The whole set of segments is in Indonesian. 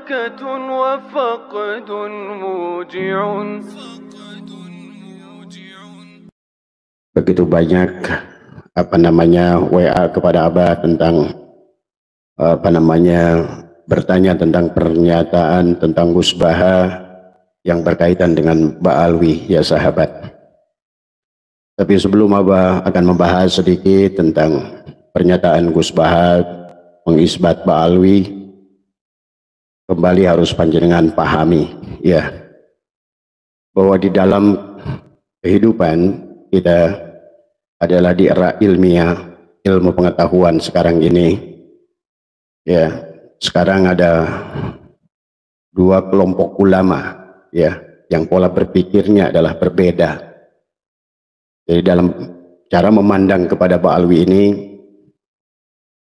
بركة وفقد موجع. Begitu banyak WA kepada Abah tentang bertanya tentang pernyataan tentang Gus Baha yang berkaitan dengan Ba'alwi, ya sahabat. Tapi sebelum Abah akan membahas sedikit tentang pernyataan Gus Baha mengisbat Ba'alwi, kembali harus panjenengan pahami ya, bahwa di dalam kehidupan kita adalah di era ilmiah, ilmu pengetahuan sekarang ini ya. Sekarang ada dua kelompok ulama ya, yang pola berpikirnya adalah berbeda. Jadi dalam cara memandang kepada Ba'alwi ini,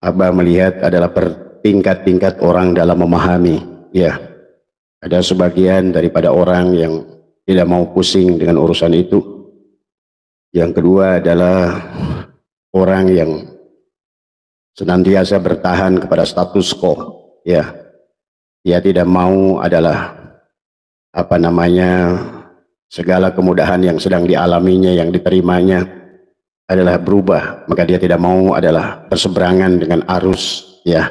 Abah melihat adalah bertingkat-tingkat orang dalam memahami ya. Ada sebagian daripada orang yang tidak mau pusing dengan urusan itu. Yang kedua adalah orang yang senantiasa bertahan kepada status quo ya. Dia tidak mau adalah segala kemudahan yang sedang dialaminya, yang diterimanya adalah berubah, maka dia tidak mau adalah berseberangan dengan arus ya.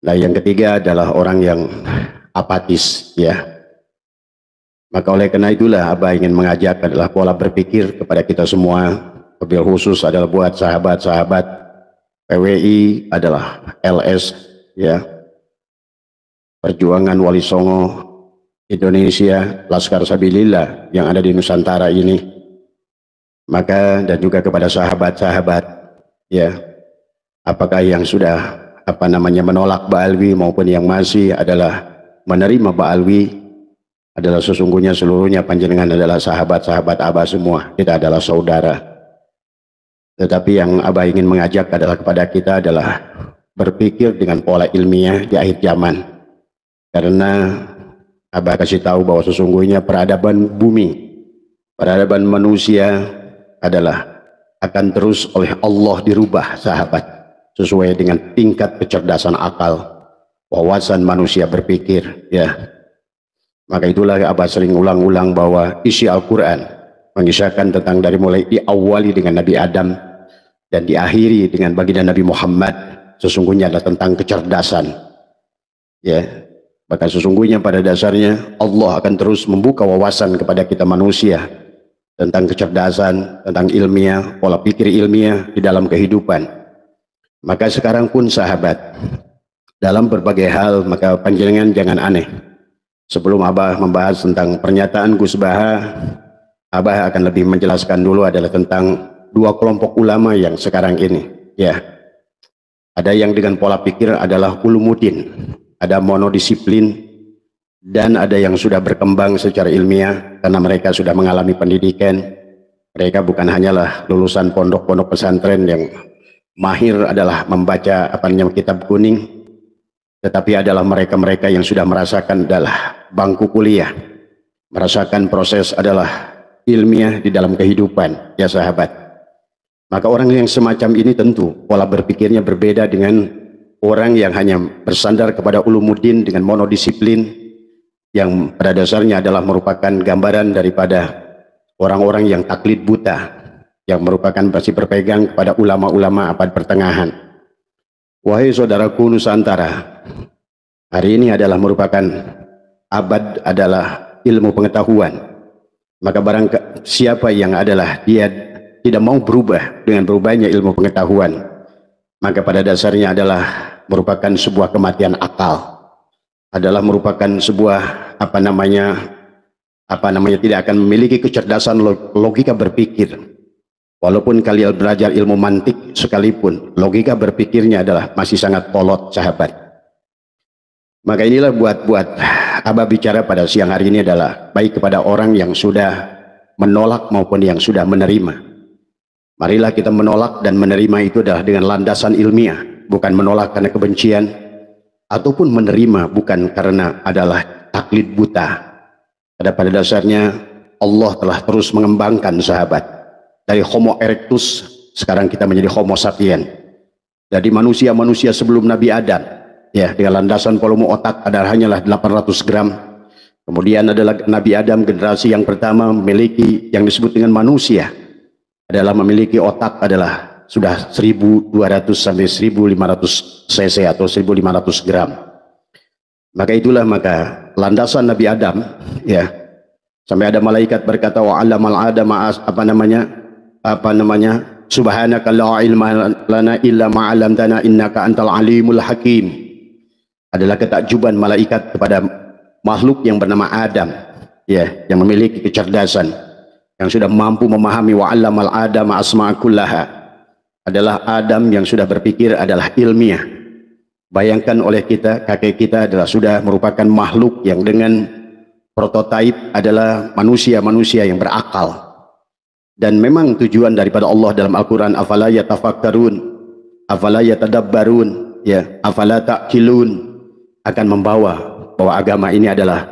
Nah, yang ketiga adalah orang yang apatis ya. Maka oleh karena itulah Abah ingin mengajak adalah pola berpikir kepada kita semua, wabil khusus adalah buat sahabat-sahabat PWI adalah LS ya, Perjuangan Wali Songo Indonesia, Laskar Sabilillah yang ada di Nusantara ini. Maka dan juga kepada sahabat-sahabat ya, apakah yang sudah menolak Ba'alwi maupun yang masih adalah menerima Ba'alwi, adalah sesungguhnya seluruhnya panjenengan adalah sahabat-sahabat Abah semua. Kita adalah saudara. Tetapi yang Abah ingin mengajak adalah kepada kita adalah berpikir dengan pola ilmiah di akhir zaman. Karena Abah kasih tahu bahwa sesungguhnya peradaban bumi, peradaban manusia adalah akan terus oleh Allah dirubah sahabat, sesuai dengan tingkat kecerdasan akal, wawasan manusia berpikir ya. Maka itulah Abah sering ulang-ulang bahwa isi Al-Quran mengisahkan tentang dari mulai diawali dengan Nabi Adam dan diakhiri dengan baginda Nabi Muhammad, sesungguhnya adalah tentang kecerdasan ya. Maka sesungguhnya pada dasarnya Allah akan terus membuka wawasan kepada kita manusia tentang kecerdasan, tentang ilmiah, pola pikir ilmiah di dalam kehidupan. Maka sekarang pun sahabat, dalam berbagai hal, maka panjenengan jangan aneh. Sebelum Abah membahas tentang pernyataan Gus Baha, Abah akan lebih menjelaskan dulu adalah tentang dua kelompok ulama yang sekarang ini ya. Ada yang dengan pola pikir adalah ulumuddin, ada monodisiplin, dan ada yang sudah berkembang secara ilmiah karena mereka sudah mengalami pendidikan. Mereka bukan hanyalah lulusan pondok-pondok pesantren yang mahir adalah membaca kitab kuning, tetapi adalah mereka-mereka yang sudah merasakan adalah bangku kuliah, merasakan proses adalah ilmiah di dalam kehidupan ya sahabat. Maka orang yang semacam ini tentu pola berpikirnya berbeda dengan orang yang hanya bersandar kepada ulumuddin dengan monodisiplin, yang pada dasarnya adalah merupakan gambaran daripada orang-orang yang taklid buta, yang merupakan masih berpegang kepada ulama-ulama abad pertengahan. Wahai saudaraku Nusantara, hari ini adalah merupakan abad adalah ilmu pengetahuan. Maka barang siapa yang adalah dia tidak mau berubah dengan berubahnya ilmu pengetahuan, maka pada dasarnya adalah merupakan sebuah kematian akal, adalah merupakan sebuah tidak akan memiliki kecerdasan logika berpikir. Walaupun kalian belajar ilmu mantik sekalipun, logika berpikirnya adalah masih sangat kolot sahabat. Maka inilah buat Abah bicara pada siang hari ini adalah baik kepada orang yang sudah menolak maupun yang sudah menerima. Marilah kita menolak dan menerima itu adalah dengan landasan ilmiah, bukan menolak karena kebencian, ataupun menerima bukan karena adalah taklid buta. Pada dasarnya Allah telah terus mengembangkan sahabat. Dari Homo erectus sekarang kita menjadi Homo sapien. Dari manusia-manusia sebelum Nabi Adam ya, dengan landasan volume otak adalah hanyalah 800 gram. Kemudian adalah Nabi Adam, generasi yang pertama memiliki yang disebut dengan manusia, adalah memiliki otak adalah sudah 1200 sampai 1500 cc atau 1500 gram. Maka itulah maka landasan Nabi Adam, ya, sampai ada malaikat berkata wa 'allamal adama apa namanya subhanaka la ilma lana illa ma 'allamtana innaka antal alimul hakim. Adalah ketakjuban malaikat kepada makhluk yang bernama Adam, ya, yang memiliki kecerdasan, yang sudah mampu memahami wa 'allamal adama asma'a kullaha. Adalah Adam yang sudah berpikir adalah ilmiah. Bayangkan oleh kita, kakek kita adalah sudah merupakan makhluk yang dengan prototipe adalah manusia-manusia yang berakal. Dan memang tujuan daripada Allah dalam Al-Quran, afala yatafakkarun, afala yatadabbarun, ya, afala ta'qilun, akan membawa bahwa agama ini adalah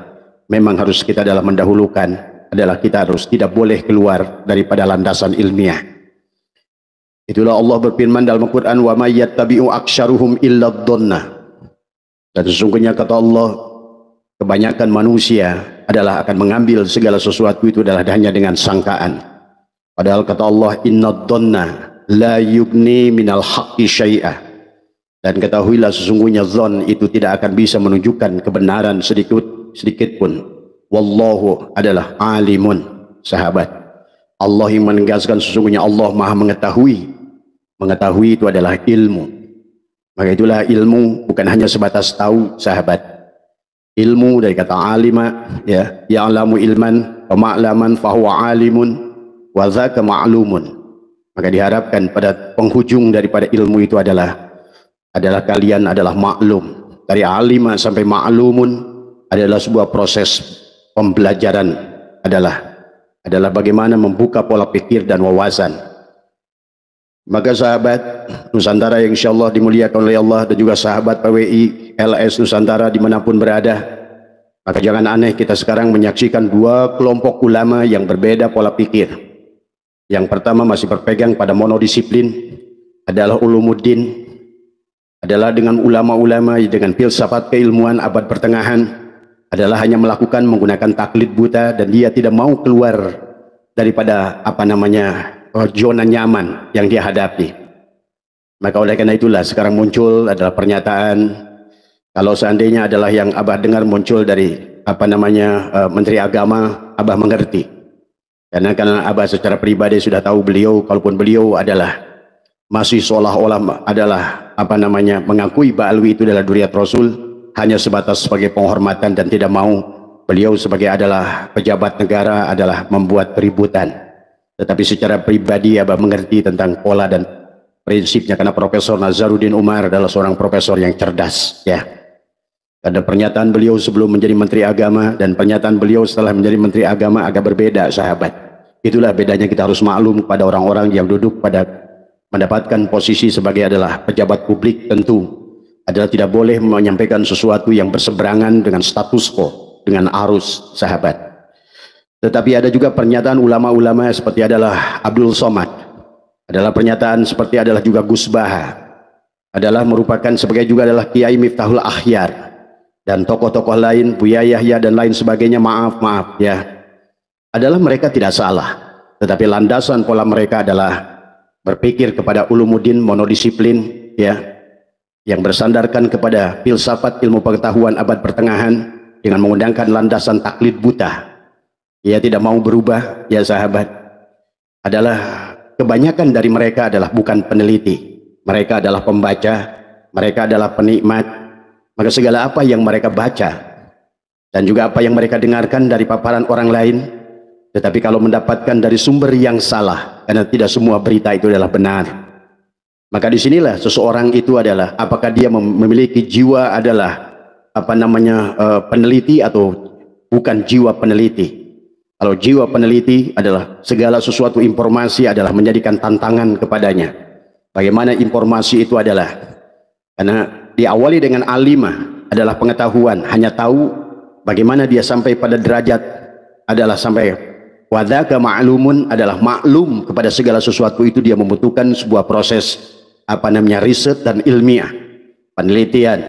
memang harus kita dalam mendahulukan, adalah kita harus tidak boleh keluar daripada landasan ilmiah. Itulah Allah berfirman dalam Al-Quran, wa may yattabi'u aktsaruhum illa dhonna. Dan sesungguhnya kata Allah, kebanyakan manusia adalah akan mengambil segala sesuatu itu adalah hanya dengan sangkaan. Padahal kata Allah, inna dhonna la yugni minal haqqi syai'ah. Dan ketahuilah sesungguhnya zon itu tidak akan bisa menunjukkan kebenaran sedikit pun. Wallahu adalah alimun, sahabat. Allah yang menegaskan sesungguhnya Allah maha mengetahui. Mengetahui itu adalah ilmu. Maka itulah ilmu bukan hanya sebatas tahu, sahabat. Ilmu dari kata alima, ya, ya'lamu ilman wa ma'laman fahuwa alimun wa dzaka ma'lumun. Maka diharapkan pada penghujung daripada ilmu itu adalah kalian adalah maklum. Dari alima sampai ma'lumun adalah sebuah proses pembelajaran, adalah bagaimana membuka pola pikir dan wawasan. Maka sahabat Nusantara yang insyaallah dimuliakan oleh Allah, dan juga sahabat PWI LS Nusantara dimanapun berada, maka jangan aneh kita sekarang menyaksikan dua kelompok ulama yang berbeda pola pikir. Yang pertama masih berpegang pada monodisiplin, adalah ulumuddin, adalah dengan ulama-ulama dengan filsafat keilmuan abad pertengahan, adalah hanya melakukan menggunakan taklid buta, dan dia tidak mau keluar daripada zona nyaman yang dia hadapi. Maka oleh karena itulah sekarang muncul adalah pernyataan, kalau seandainya adalah yang Abah dengar muncul dari Menteri Agama, Abah mengerti. Karena Abah secara pribadi sudah tahu beliau, kalaupun beliau adalah masih seolah-olah adalah mengakui Ba'alwi itu adalah duriat Rasul, hanya sebatas sebagai penghormatan, dan tidak mau beliau sebagai adalah pejabat negara adalah membuat keributan. Tetapi secara pribadi Abah mengerti tentang pola dan prinsipnya, karena Profesor Nazaruddin Umar adalah seorang profesor yang cerdas, ya. Ada pernyataan beliau sebelum menjadi Menteri Agama dan pernyataan beliau setelah menjadi Menteri Agama agak berbeda, sahabat. Itulah bedanya, kita harus maklum pada orang-orang yang duduk pada mendapatkan posisi sebagai adalah pejabat publik, tentu adalah tidak boleh menyampaikan sesuatu yang berseberangan dengan status quo, dengan arus, sahabat. Tetapi ada juga pernyataan ulama-ulama seperti adalah Abdul Somad, adalah pernyataan seperti adalah juga Gus Baha, adalah merupakan sebagai juga adalah Kiai Miftahul Akhyar, dan tokoh-tokoh lain, Buya Yahya dan lain sebagainya. Maaf ya, adalah mereka tidak salah, tetapi landasan pola mereka adalah berpikir kepada ulumuddin monodisiplin, ya, yang bersandarkan kepada filsafat ilmu pengetahuan abad pertengahan dengan menggunakan landasan taklid buta. Ia tidak mau berubah, ya sahabat. Adalah kebanyakan dari mereka adalah bukan peneliti, mereka adalah pembaca, mereka adalah penikmat. Maka segala apa yang mereka baca dan juga apa yang mereka dengarkan dari paparan orang lain, tetapi kalau mendapatkan dari sumber yang salah, karena tidak semua berita itu adalah benar, maka disinilah seseorang itu adalah apakah dia memiliki jiwa adalah peneliti atau bukan jiwa peneliti. Kalau jiwa peneliti adalah segala sesuatu informasi adalah menjadikan tantangan kepadanya. Bagaimana informasi itu adalah, karena diawali dengan alimah adalah pengetahuan, hanya tahu bagaimana dia sampai pada derajat adalah sampai wadaka ma'lumun, adalah maklum kepada segala sesuatu itu. Dia membutuhkan sebuah proses riset dan ilmiah, penelitian.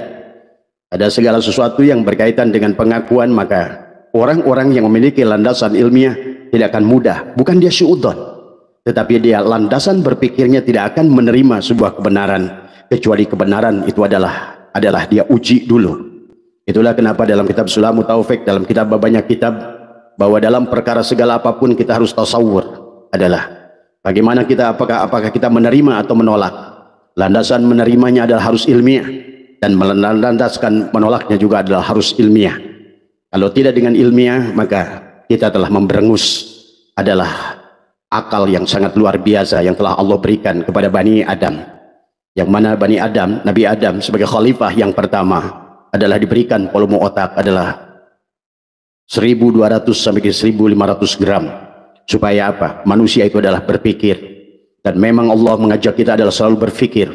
ada segala sesuatu yang berkaitan dengan pengakuan, maka orang-orang yang memiliki landasan ilmiah tidak akan mudah. Bukan dia syuudzon, tetapi dia landasan berpikirnya tidak akan menerima sebuah kebenaran kecuali kebenaran itu adalah dia uji dulu. Itulah kenapa dalam kitab Sulamut Taufik, dalam kitab banyak kitab, bahwa dalam perkara segala apapun kita harus tasawur adalah bagaimana kita, apakah kita menerima atau menolak. Landasan menerimanya adalah harus ilmiah, dan melandaskan menolaknya juga adalah harus ilmiah. Kalau tidak dengan ilmiah, maka kita telah memberengus adalah akal yang sangat luar biasa yang telah Allah berikan kepada Bani Adam, yang mana Bani Adam, Nabi Adam sebagai khalifah yang pertama adalah diberikan volume otak adalah 1200 sampai 1500 gram. Supaya apa? Manusia itu adalah berpikir, dan memang Allah mengajak kita adalah selalu berpikir.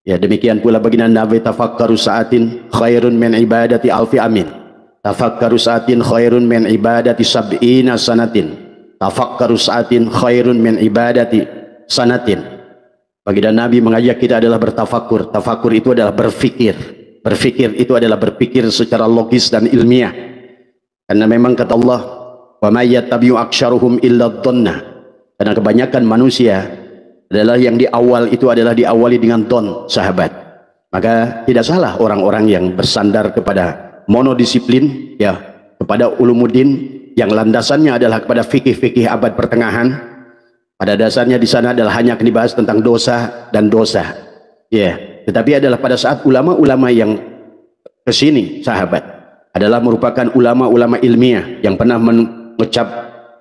Ya, demikian pula baginda Nabi, tafakkaru sa'atin khairun min ibadati alfi amin. Tafakkaru sa'atin khairun min ibadati sab'ina sanatin. Tafakkaru sa'atin khairun min ibadati sanatin. Baginda Nabi mengajak kita adalah bertafakkur. Tafakkur itu adalah berfikir. Berfikir itu adalah berpikir secara logis dan ilmiah. Karena memang kata Allah, wa may yattabi'u aktsaruhum illa dhanna. Karena kebanyakan manusia adalah yang di awal itu adalah diawali dengan don, sahabat. Maka tidak salah orang-orang yang bersandar kepada monodisiplin, ya, kepada ulumuddin yang landasannya adalah kepada fikih-fikih abad pertengahan. Pada dasarnya di sana adalah hanya akan dibahas tentang dosa dan dosa, ya. Tetapi adalah pada saat ulama-ulama yang kesini, sahabat, adalah merupakan ulama-ulama ilmiah yang pernah mengecap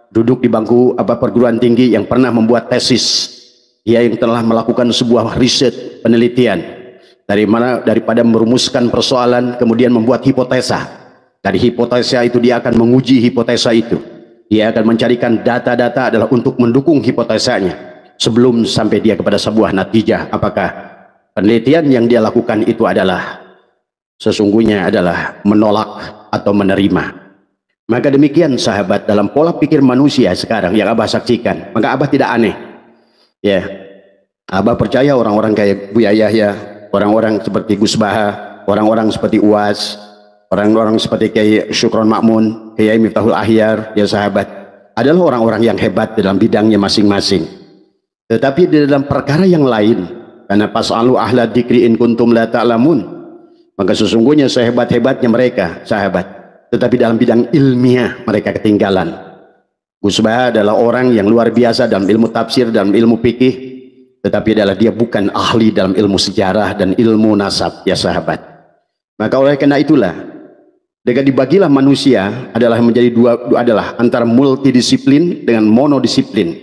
duduk di bangku perguruan tinggi, yang pernah membuat tesis, ya, yang telah melakukan sebuah riset penelitian daripada merumuskan persoalan kemudian membuat hipotesa. Dari hipotesa itu dia akan menguji hipotesa itu, dia akan mencarikan data-data adalah untuk mendukung hipotesanya sebelum sampai dia kepada sebuah natijah, apakah penelitian yang dia lakukan itu adalah sesungguhnya adalah menolak atau menerima. Maka demikian sahabat, dalam pola pikir manusia sekarang yang Abah saksikan, maka Abah tidak aneh, ya. Abah percaya orang-orang kayak Buya Yahya, orang-orang seperti Gus Baha, orang-orang seperti Uwas, orang-orang seperti Kiai Syukron Makmun, Kiai Miftahul Ahyar, ya sahabat, adalah orang-orang yang hebat dalam bidangnya masing-masing. Tetapi di dalam perkara yang lain, karena pas'alu ahla dzikri in kuntum la ta'lamun, maka sesungguhnya sehebat-hebatnya mereka, sahabat, tetapi dalam bidang ilmiah mereka ketinggalan. Gus Baha adalah orang yang luar biasa dalam ilmu tafsir, dalam ilmu fikih, tetapi adalah dia bukan ahli dalam ilmu sejarah dan ilmu nasab, ya sahabat. Maka oleh karena itulah, dengan dibagilah manusia adalah menjadi dua adalah antara multidisiplin dengan monodisiplin,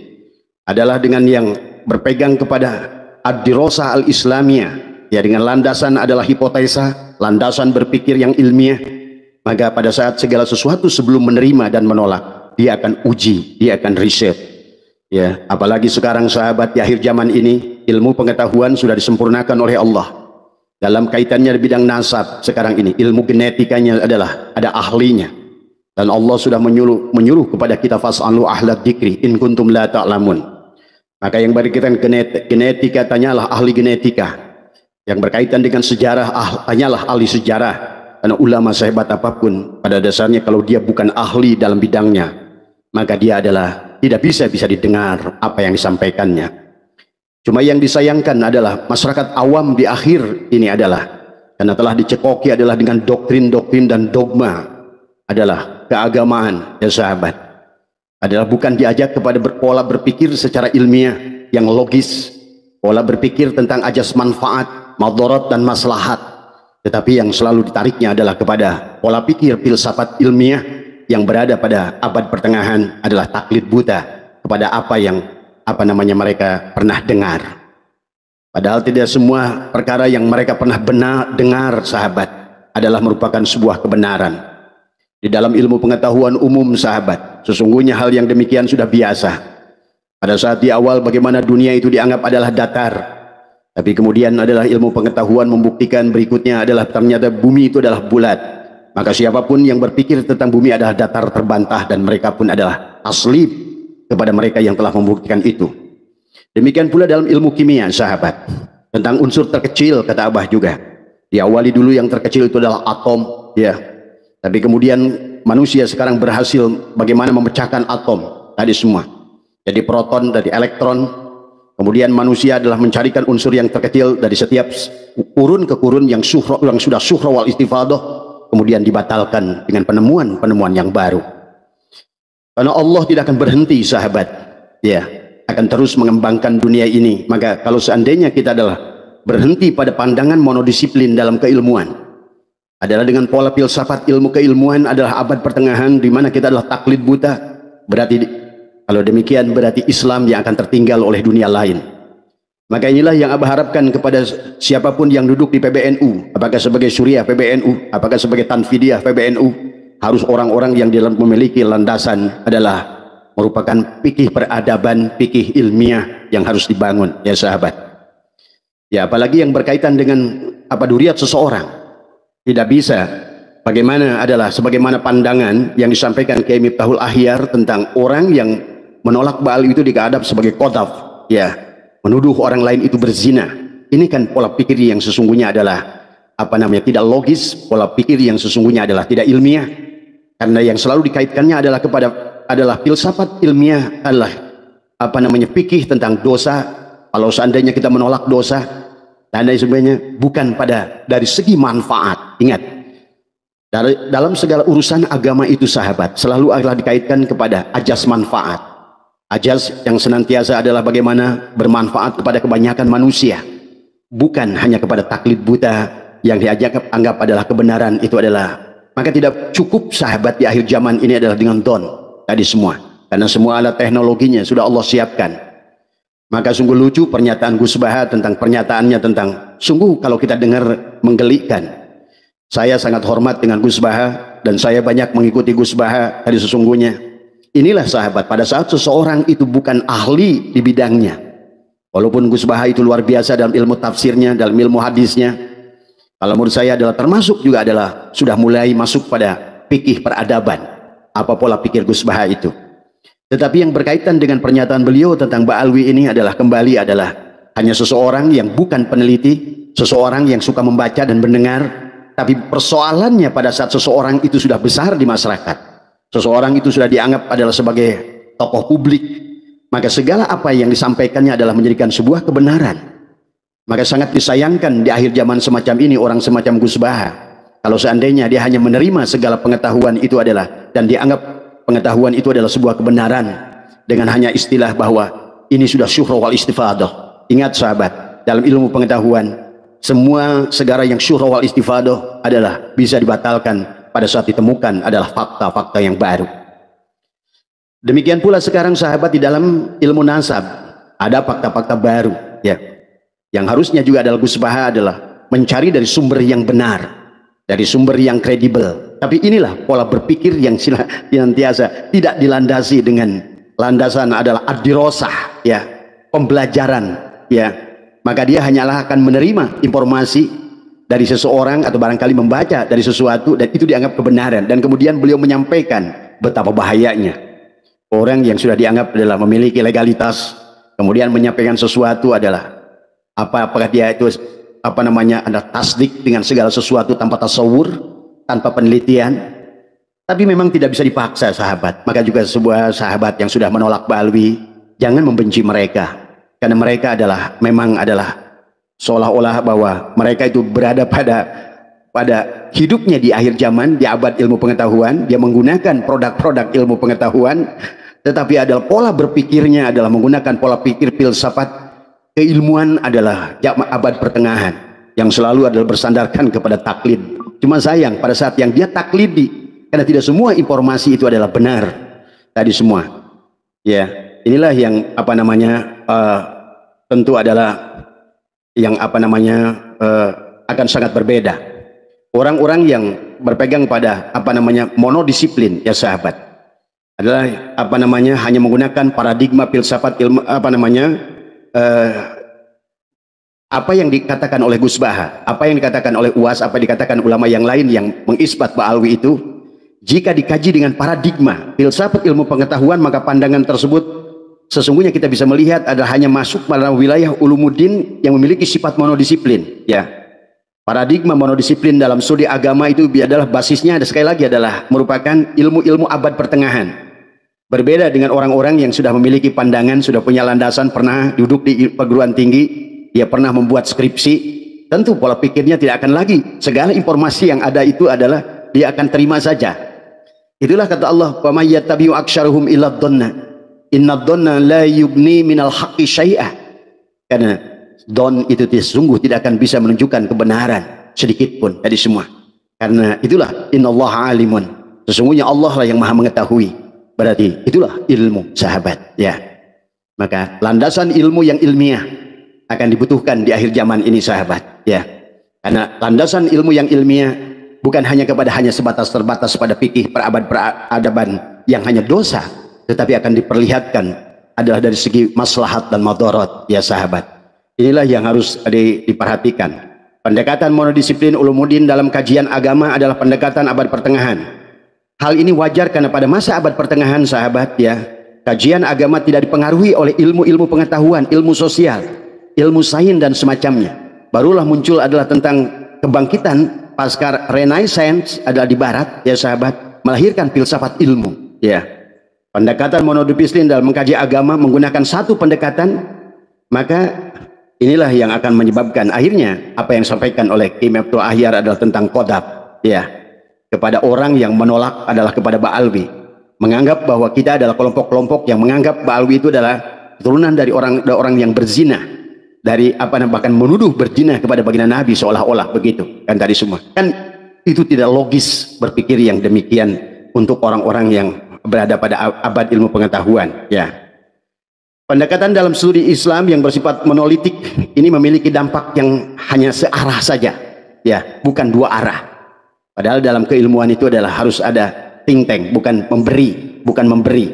adalah dengan yang berpegang kepada ad-dirasah al-islamiyah, ya, dengan landasan adalah hipotesa, landasan berpikir yang ilmiah. Maka pada saat segala sesuatu sebelum menerima dan menolak, dia akan uji, dia akan riset, ya. Apalagi sekarang sahabat, di akhir zaman ini ilmu pengetahuan sudah disempurnakan oleh Allah dalam kaitannya di bidang nasab. Sekarang ini ilmu genetikanya adalah ada ahlinya, dan Allah sudah menyuruh kepada kita, fas'alu ahla dzikri in kuntum la ta'lamun. Maka yang berkaitan genetika, tanyalah ahli genetika. Yang berkaitan dengan sejarah, tanyalah ahli sejarah. Karena ulama sehebat apapun, pada dasarnya kalau dia bukan ahli dalam bidangnya, maka dia adalah tidak bisa didengar apa yang disampaikannya. Cuma yang disayangkan adalah masyarakat awam di akhir ini adalah karena telah dicekoki adalah dengan doktrin-doktrin dan dogma adalah keagamaan, ya sahabat, adalah bukan diajak kepada pola berpikir secara ilmiah yang logis, pola berpikir tentang ajas manfaat, madarat dan maslahat, tetapi yang selalu ditariknya adalah kepada pola pikir filsafat ilmiah yang berada pada abad pertengahan, adalah taklid buta kepada apa yang mereka pernah dengar. Padahal tidak semua perkara yang mereka pernah dengar, sahabat, adalah merupakan sebuah kebenaran. Di dalam ilmu pengetahuan umum, sahabat, sesungguhnya hal yang demikian sudah biasa. Pada saat di awal bagaimana dunia itu dianggap adalah datar, tapi kemudian adalah ilmu pengetahuan membuktikan berikutnya adalah ternyata bumi itu adalah bulat. Maka siapapun yang berpikir tentang bumi adalah datar terbantah, dan mereka pun adalah taslib kepada mereka yang telah membuktikan itu. Demikian pula dalam ilmu kimia, sahabat, tentang unsur terkecil, kata Abah juga, Diawali dulu yang terkecil itu adalah atom, ya. Tapi kemudian manusia sekarang berhasil bagaimana memecahkan atom tadi semua. Jadi proton dari elektron. Kemudian manusia adalah mencarikan unsur yang terkecil dari setiap kurun ke kurun yang sudah syuhra wal istifadah, kemudian dibatalkan dengan penemuan-penemuan yang baru. Karena Allah tidak akan berhenti, sahabat, ya, akan terus mengembangkan dunia ini. Maka kalau seandainya kita adalah berhenti pada pandangan monodisiplin dalam keilmuan, adalah dengan pola filsafat ilmu keilmuan adalah abad pertengahan di mana kita adalah taklid buta, berarti kalau demikian berarti Islam yang akan tertinggal oleh dunia lain. Maka inilah yang Abah harapkan kepada siapapun yang duduk di PBNU, apakah sebagai Syuriah PBNU, apakah sebagai Tanfidiyah PBNU, harus orang-orang yang memiliki landasan adalah merupakan fikih peradaban, fikih ilmiah yang harus dibangun, ya sahabat. Ya, apalagi yang berkaitan dengan apa duriat seseorang. Tidak bisa bagaimana adalah sebagaimana pandangan yang disampaikan Kiai Miftahul Ahyar tentang orang yang menolak Ba'al itu dikadap sebagai qadhaf, ya, menuduh orang lain itu berzina. Ini kan pola pikir yang sesungguhnya adalah apa namanya, tidak logis, pola pikir yang sesungguhnya adalah tidak ilmiah. Karena yang selalu dikaitkannya adalah filsafat ilmiah, adalah apa namanya, fikih tentang dosa. Kalau seandainya kita menolak dosa dan lain sebagainya, bukan dari segi manfaat. Ingat, dalam segala urusan agama itu, sahabat, selalu adalah dikaitkan kepada ajas manfaat. Ajas yang senantiasa adalah bagaimana bermanfaat kepada kebanyakan manusia, bukan hanya kepada taklid buta yang anggap adalah kebenaran itu adalah. Maka tidak cukup, sahabat, di akhir zaman ini adalah dengan don tadi semua, karena semua alat teknologinya sudah Allah siapkan. Maka sungguh lucu pernyataan Gus Baha tentang pernyataannya tentang, sungguh kalau kita dengar menggelikan. Saya sangat hormat dengan Gus Baha dan saya banyak mengikuti Gus Baha tadi sesungguhnya. Inilah, sahabat, pada saat seseorang itu bukan ahli di bidangnya, walaupun Gus Baha itu luar biasa dalam ilmu tafsirnya, dalam ilmu hadisnya, kalau menurut saya adalah termasuk juga adalah sudah mulai masuk pada fikih peradaban, apa pola pikir Gus Baha itu. Tetapi yang berkaitan dengan pernyataan beliau tentang Ba'alwi ini adalah kembali adalah hanya seseorang yang bukan peneliti, seseorang yang suka membaca dan mendengar. Tapi persoalannya pada saat seseorang itu sudah besar di masyarakat, seseorang itu sudah dianggap adalah sebagai tokoh publik, maka segala apa yang disampaikannya adalah menjadikan sebuah kebenaran. Maka sangat disayangkan di akhir zaman semacam ini orang semacam Gus Baha, kalau seandainya dia hanya menerima segala pengetahuan itu adalah, dan dianggap pengetahuan itu adalah sebuah kebenaran dengan hanya istilah bahwa ini sudah syuhra wal istifadah. Ingat, sahabat, dalam ilmu pengetahuan semua segala yang syuhra wal istifadah adalah bisa dibatalkan pada saat ditemukan adalah fakta-fakta yang baru. Demikian pula sekarang, sahabat, di dalam ilmu nasab ada fakta-fakta baru, ya, yang harusnya juga adalah Gus Baha adalah mencari dari sumber yang benar, dari sumber yang kredibel. Tapi inilah pola berpikir yang senantiasa tidak dilandasi dengan landasan adalah ad-dirasah, ya, pembelajaran, ya. Maka dia hanyalah akan menerima informasi dari seseorang atau barangkali membaca dari sesuatu dan itu dianggap kebenaran, dan kemudian beliau menyampaikan betapa bahayanya orang yang sudah dianggap adalah memiliki legalitas kemudian menyampaikan sesuatu adalah apakah dia itu apa namanya, ada tasdik dengan segala sesuatu tanpa tasawur, tanpa penelitian. Tapi memang tidak bisa dipaksa, sahabat. Maka juga sebuah sahabat yang sudah menolak Ba'alwi, jangan membenci mereka, karena mereka adalah memang adalah seolah-olah bahwa mereka itu berada pada hidupnya di akhir zaman, di abad ilmu pengetahuan. Dia menggunakan produk-produk ilmu pengetahuan, tetapi adalah pola berpikirnya adalah menggunakan pola pikir filsafat keilmuan adalah abad pertengahan yang selalu adalah bersandarkan kepada taklid. Cuma sayang pada saat yang dia taklidi, karena tidak semua informasi itu adalah benar tadi semua, ya. Inilah yang apa namanya tentu adalah yang apa namanya akan sangat berbeda orang-orang yang berpegang pada apa namanya monodisiplin, ya sahabat, adalah apa namanya hanya menggunakan paradigma filsafat ilmu apa namanya apa yang dikatakan oleh Gus Baha, apa yang dikatakan oleh UAS, apa yang dikatakan ulama yang lain yang mengisbat Ba'alwi itu, jika dikaji dengan paradigma filsafat ilmu pengetahuan, maka pandangan tersebut sesungguhnya kita bisa melihat adalah hanya masuk pada wilayah ulumuddin yang memiliki sifat monodisiplin, ya. Paradigma monodisiplin dalam studi agama itu adalah basisnya, ada sekali lagi adalah merupakan ilmu-ilmu abad pertengahan. Berbeda dengan orang-orang yang sudah memiliki pandangan, sudah punya landasan, pernah duduk di perguruan tinggi, dia pernah membuat skripsi, tentu pola pikirnya tidak akan lagi, segala informasi yang ada itu adalah dia akan terima saja. Itulah kata Allah, wa may yattabi'u aktsaruhum illa dhanna inna dhanna la yughni minal haqqi syai'a. Karena don itu sungguh tidak akan bisa menunjukkan kebenaran sedikit pun dari semua. Karena itulah innallaha alimun, sesungguhnya Allah lah yang maha mengetahui. Berarti itulah ilmu, sahabat, ya. Maka landasan ilmu yang ilmiah akan dibutuhkan di akhir zaman ini, sahabat, ya. Karena landasan ilmu yang ilmiah bukan hanya sebatas terbatas pada fikih peradaban yang hanya dosa, tetapi akan diperlihatkan adalah dari segi maslahat dan madarat, ya sahabat. Inilah yang harus diperhatikan. Pendekatan monodisiplin ulumuddin dalam kajian agama adalah pendekatan abad pertengahan. Hal ini wajar karena pada masa abad pertengahan, sahabat, ya, kajian agama tidak dipengaruhi oleh ilmu-ilmu pengetahuan, ilmu sosial, ilmu sains dan semacamnya. Barulah muncul adalah tentang kebangkitan pasca Renaissance adalah di barat, ya sahabat, melahirkan filsafat ilmu, ya. Pendekatan monodisiplin dalam mengkaji agama menggunakan satu pendekatan, maka inilah yang akan menyebabkan akhirnya apa yang disampaikan oleh Kim Abdul Ahyar adalah tentang qadab, ya, kepada orang yang menolak adalah kepada Ba'alwi, menganggap bahwa kita adalah kelompok-kelompok yang menganggap Ba'alwi itu adalah keturunan dari orang yang berzina, dari bahkan menuduh berzina kepada baginda Nabi seolah-olah begitu kan, tadi semua kan itu tidak logis berpikir yang demikian untuk orang-orang yang berada pada abad ilmu pengetahuan, ya. Pendekatan dalam studi Islam yang bersifat monolitik ini memiliki dampak yang hanya searah saja, ya, bukan dua arah. Padahal dalam keilmuan itu adalah harus ada think tank, bukan memberi,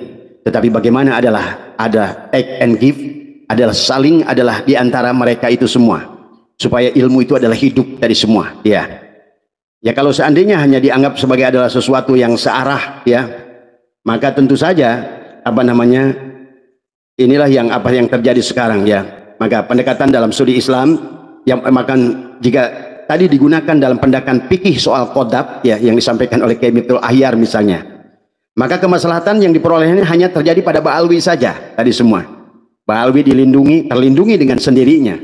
tetapi bagaimana ada take and give, adalah saling, adalah di antara mereka itu semua, supaya ilmu itu adalah hidup dari semua, ya. Ya, kalau seandainya hanya dianggap sebagai adalah sesuatu yang searah, ya, maka tentu saja inilah yang terjadi sekarang, ya. Maka pendekatan dalam studi Islam yang jika tadi digunakan dalam pendekatan fikih soal qadab, ya, yang disampaikan oleh Kim Abdul Ahyar misalnya, maka kemaslahatan yang diperolehnya hanya terjadi pada Ba'alwi saja tadi semua. Ba'alwi terlindungi dengan sendirinya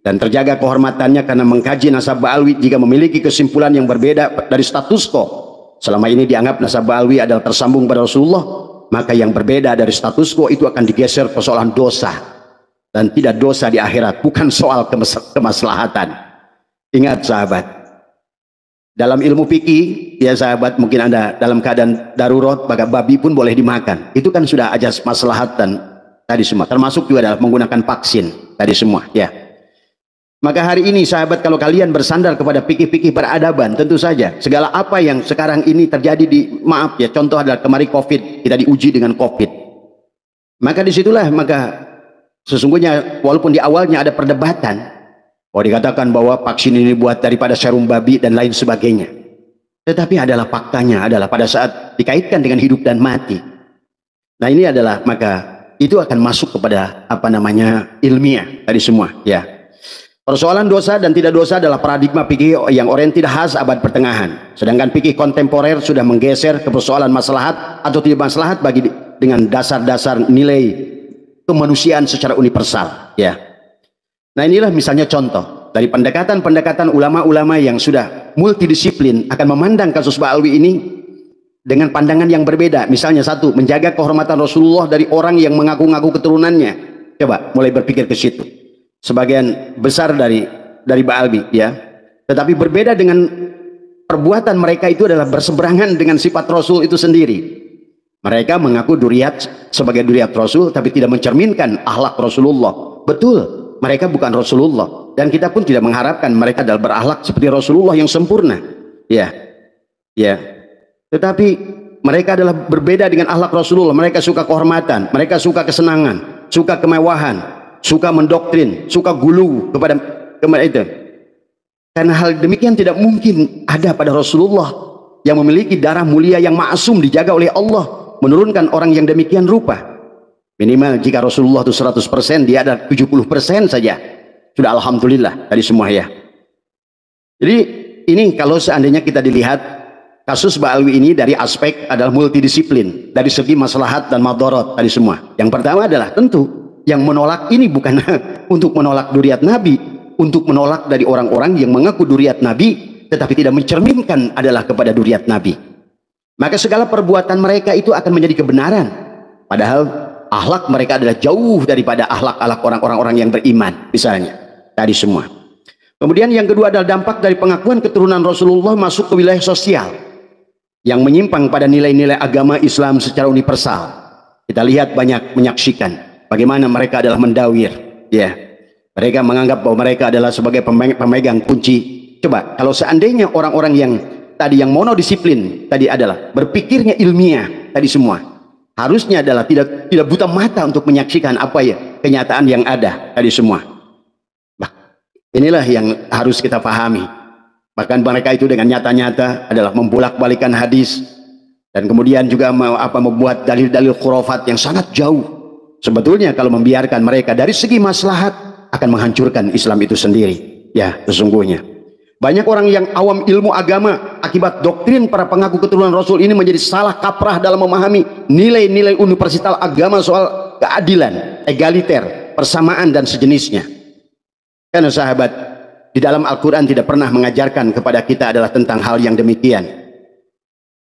dan terjaga kehormatannya karena mengkaji nasab Ba'alwi jika memiliki kesimpulan yang berbeda dari status quo. Selama ini dianggap nasab Ba'alwi adalah tersambung pada Rasulullah, maka yang berbeda dari status quo itu akan digeser persoalan dosa, dan tidak dosa di akhirat, bukan soal kemaslahatan. Ingat, sahabat, dalam ilmu fikih, ya sahabat, mungkin Anda dalam keadaan darurat maka babi pun boleh dimakan, itu kan sudah ajas maslahatan tadi semua, termasuk juga adalah menggunakan vaksin tadi semua, ya. Maka hari ini, sahabat, kalau kalian bersandar kepada fikih-fikih peradaban, tentu saja segala apa yang sekarang ini terjadi contoh adalah kemarin COVID, kita diuji dengan COVID. Maka disitulah, sesungguhnya walaupun di awalnya ada perdebatan, dikatakan bahwa vaksin ini buat daripada serum babi dan lain sebagainya, tetapi adalah faktanya adalah pada saat dikaitkan dengan hidup dan mati. Nah, ini adalah, maka itu akan masuk kepada ilmiah tadi semua, ya. Persoalan dosa dan tidak dosa adalah paradigma fikih yang oriented khas abad pertengahan. Sedangkan fikih kontemporer sudah menggeser ke persoalan maslahat atau tidak maslahat dengan dasar-dasar nilai kemanusiaan secara universal, ya. Nah, inilah misalnya contoh dari pendekatan-pendekatan ulama-ulama yang sudah multidisiplin akan memandang kasus Ba'alwi ini dengan pandangan yang berbeda. Misalnya satu, menjaga kehormatan Rasulullah dari orang yang mengaku-ngaku keturunannya. Coba mulai berpikir ke situ. Sebagian besar dari Ba'alwi, ya, tetapi berbeda dengan perbuatan mereka itu adalah berseberangan dengan sifat Rasul itu sendiri. Mereka mengaku duriat sebagai duriat Rasul, tapi tidak mencerminkan akhlak Rasulullah. Betul, mereka bukan Rasulullah, dan kita pun tidak mengharapkan mereka adalah berakhlak seperti Rasulullah yang sempurna, ya. Tetapi mereka adalah berbeda dengan akhlak Rasulullah. Mereka suka kehormatan, mereka suka kesenangan, suka kemewahan, suka mendoktrin, suka gulu kepada itu. Karena hal demikian tidak mungkin ada pada Rasulullah yang memiliki darah mulia yang ma'asum dijaga oleh Allah, menurunkan orang yang demikian rupa. Minimal jika Rasulullah itu 100%, dia ada 70% saja, sudah alhamdulillah tadi semua, ya. Jadi ini kalau seandainya kita dilihat kasus Ba'alwi ini dari aspek adalah multidisiplin, dari segi maslahat dan madorot tadi semua. Yang pertama adalah tentu yang menolak ini bukan untuk menolak duriat Nabi, untuk menolak dari orang-orang yang mengaku duriat Nabi tetapi tidak mencerminkan adalah kepada duriat Nabi. Maka segala perbuatan mereka itu akan menjadi kebenaran, padahal akhlak mereka adalah jauh daripada akhlak-akhlak orang-orang yang beriman misalnya tadi semua. Kemudian yang kedua adalah dampak dari pengakuan keturunan Rasulullah masuk ke wilayah sosial yang menyimpang pada nilai-nilai agama Islam secara universal. Kita lihat banyak menyaksikan bagaimana mereka adalah mendawir, ya. Mereka menganggap bahwa mereka adalah sebagai pemegang kunci. Coba kalau seandainya orang-orang yang tadi yang monodisiplin tadi adalah berpikirnya ilmiah tadi semua, harusnya adalah tidak buta mata untuk menyaksikan apa ya kenyataan yang ada tadi semua. Inilah yang harus kita pahami. Bahkan mereka itu dengan nyata-nyata adalah membolak-balikan hadis dan kemudian juga membuat dalil-dalil khurafat yang sangat jauh. Sebetulnya kalau membiarkan mereka dari segi maslahat akan menghancurkan Islam itu sendiri. Ya, sesungguhnya banyak orang yang awam ilmu agama akibat doktrin para pengaku keturunan Rasul ini menjadi salah kaprah dalam memahami nilai-nilai universal agama soal keadilan, egaliter, persamaan dan sejenisnya. Karena sahabat, di dalam Al-Quran tidak pernah mengajarkan kepada kita adalah tentang hal yang demikian.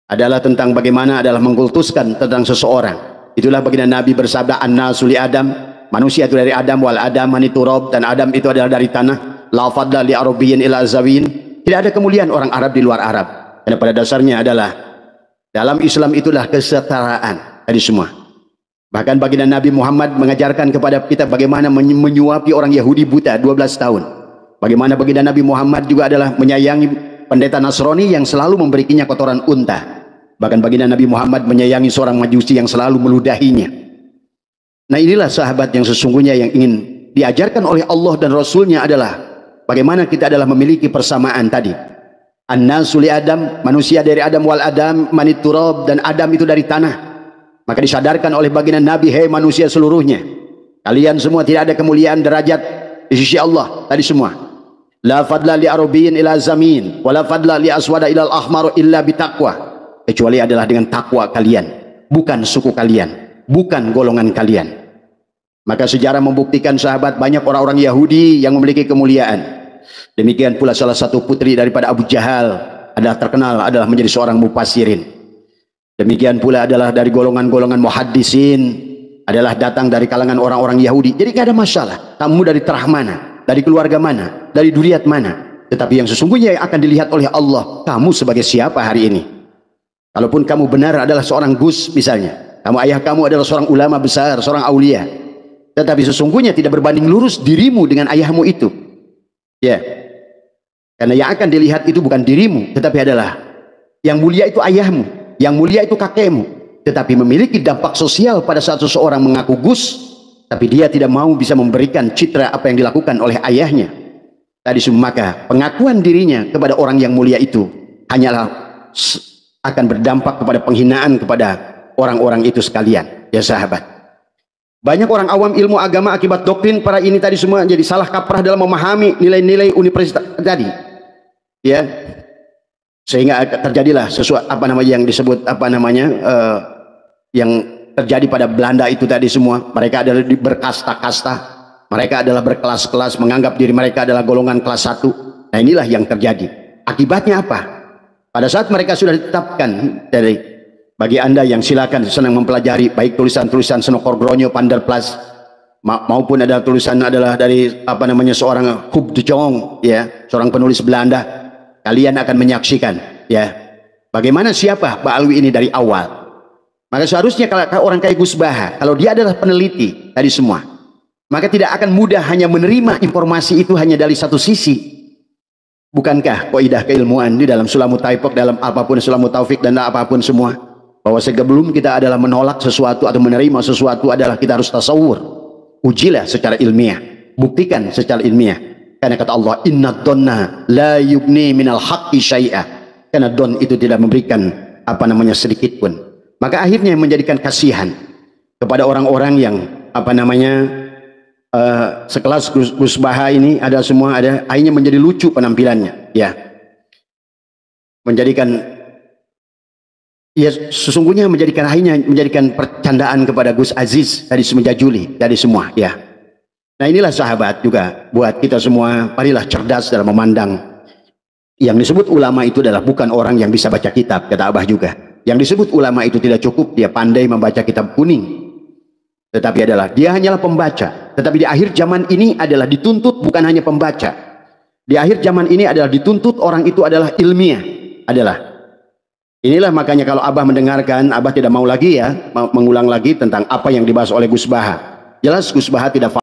Adalah tentang bagaimana adalah mengkultuskan tentang seseorang. Itulah baginda Nabi bersabda, An-nasu li Adam, manusia itu dari Adam, wal Adam mani turab, dan Adam itu adalah dari tanah. La fadla li Arabiyyin ila azawin. Tidak ada kemuliaan orang Arab di luar Arab. Karena pada dasarnya adalah dalam Islam itulah kesetaraan tadi semua. Bahkan baginda Nabi Muhammad mengajarkan kepada kita bagaimana menyuapi orang Yahudi buta 12 tahun. Bagaimana baginda Nabi Muhammad juga adalah menyayangi pendeta Nasrani yang selalu memberikinya kotoran unta. Bahkan baginda Nabi Muhammad menyayangi seorang majusi yang selalu meludahinya. Nah inilah sahabat yang sesungguhnya yang ingin diajarkan oleh Allah dan Rasulnya adalah bagaimana kita adalah memiliki persamaan tadi. An-nasu li Adam, manusia dari Adam, wal Adam manit turab, dan Adam itu dari tanah. Maka disadarkan oleh baginda Nabi, hei manusia seluruhnya, kalian semua tidak ada kemuliaan derajat di sisi Allah tadi semua. La fadla li Arabiyyin ila zamin, wa la fadla li aswada ila al-ahmar illa bitaqwa, kecuali adalah dengan takwa kalian, bukan suku kalian, bukan golongan kalian. Maka sejarah membuktikan sahabat banyak orang-orang Yahudi yang memiliki kemuliaan. Demikian pula salah satu putri daripada Abu Jahal adalah terkenal adalah menjadi seorang mufassirin. Demikian pula adalah dari golongan-golongan muhaddisin adalah datang dari kalangan orang-orang Yahudi. Jadi tidak ada masalah kamu dari terah mana, dari keluarga mana, dari duriat mana. Tetapi yang sesungguhnya yang akan dilihat oleh Allah, kamu sebagai siapa hari ini. Kalaupun kamu benar adalah seorang Gus misalnya, ayah kamu adalah seorang ulama besar, seorang aulia, tetapi sesungguhnya tidak berbanding lurus dirimu dengan ayahmu itu. Ya, karena yang akan dilihat itu bukan dirimu, tetapi adalah yang mulia itu ayahmu, yang mulia itu kakekmu. Tetapi memiliki dampak sosial pada saat seseorang mengaku Gus, tapi dia tidak mau bisa memberikan citra apa yang dilakukan oleh ayahnya tadi semua. Maka pengakuan dirinya kepada orang yang mulia itu hanyalah akan berdampak kepada penghinaan kepada orang-orang itu sekalian. Ya sahabat, banyak orang awam ilmu agama akibat doktrin para ini tadi semua jadi salah kaprah dalam memahami nilai-nilai universitas tadi, ya, sehingga terjadilah sesuatu yang disebut yang terjadi pada Belanda itu tadi semua. Mereka adalah berkasta-kasta, mereka adalah berkelas-kelas, menganggap diri mereka adalah golongan kelas 1. Nah inilah yang terjadi. Akibatnya apa? Pada saat mereka sudah ditetapkan, dari bagi anda yang silakan senang mempelajari baik tulisan-tulisan Senokor Gronyo, Panderplas, maupun ada tulisan adalah dari seorang Huub de Jong, ya, seorang penulis Belanda, kalian akan menyaksikan ya bagaimana siapa Ba'alwi ini dari awal. Maka seharusnya kalau orang kayak Gus Baha, kalau dia adalah peneliti tadi semua, maka tidak akan mudah hanya menerima informasi itu hanya dari satu sisi. Bukankah kaidah keilmuan di dalam Sulamut Taifik, dalam apapun Sulamut Taufik dan apapun semua, bahwa sebelum kita adalah menolak sesuatu atau menerima sesuatu adalah kita harus tasawur, ujilah secara ilmiah, buktikan secara ilmiah. Karena kata Allah, inna donna la yugni minal haqqi syai'a, karena don itu tidak memberikan sedikit pun. Maka akhirnya menjadikan kasihan kepada orang-orang yang sekelas Gus Baha ini ada semua, ada akhirnya menjadi lucu penampilannya, ya, menjadikan, ya sesungguhnya akhirnya menjadikan percandaan kepada Gus Aziz dari semenjak Juli, dari semua, ya. Nah inilah sahabat juga buat kita semua, marilah cerdas dalam memandang. Yang disebut ulama itu adalah bukan orang yang bisa baca kitab, kata Abah juga. Yang disebut ulama itu tidak cukup dia pandai membaca kitab kuning, tetapi adalah dia hanyalah pembaca. Tetapi di akhir zaman ini adalah dituntut bukan hanya pembaca. Di akhir zaman ini adalah dituntut orang itu adalah ilmiah, adalah. Inilah makanya kalau Abah mendengarkan, Abah tidak mau lagi ya mengulang lagi tentang apa yang dibahas oleh Gus Baha. Jelas Gus Baha tidak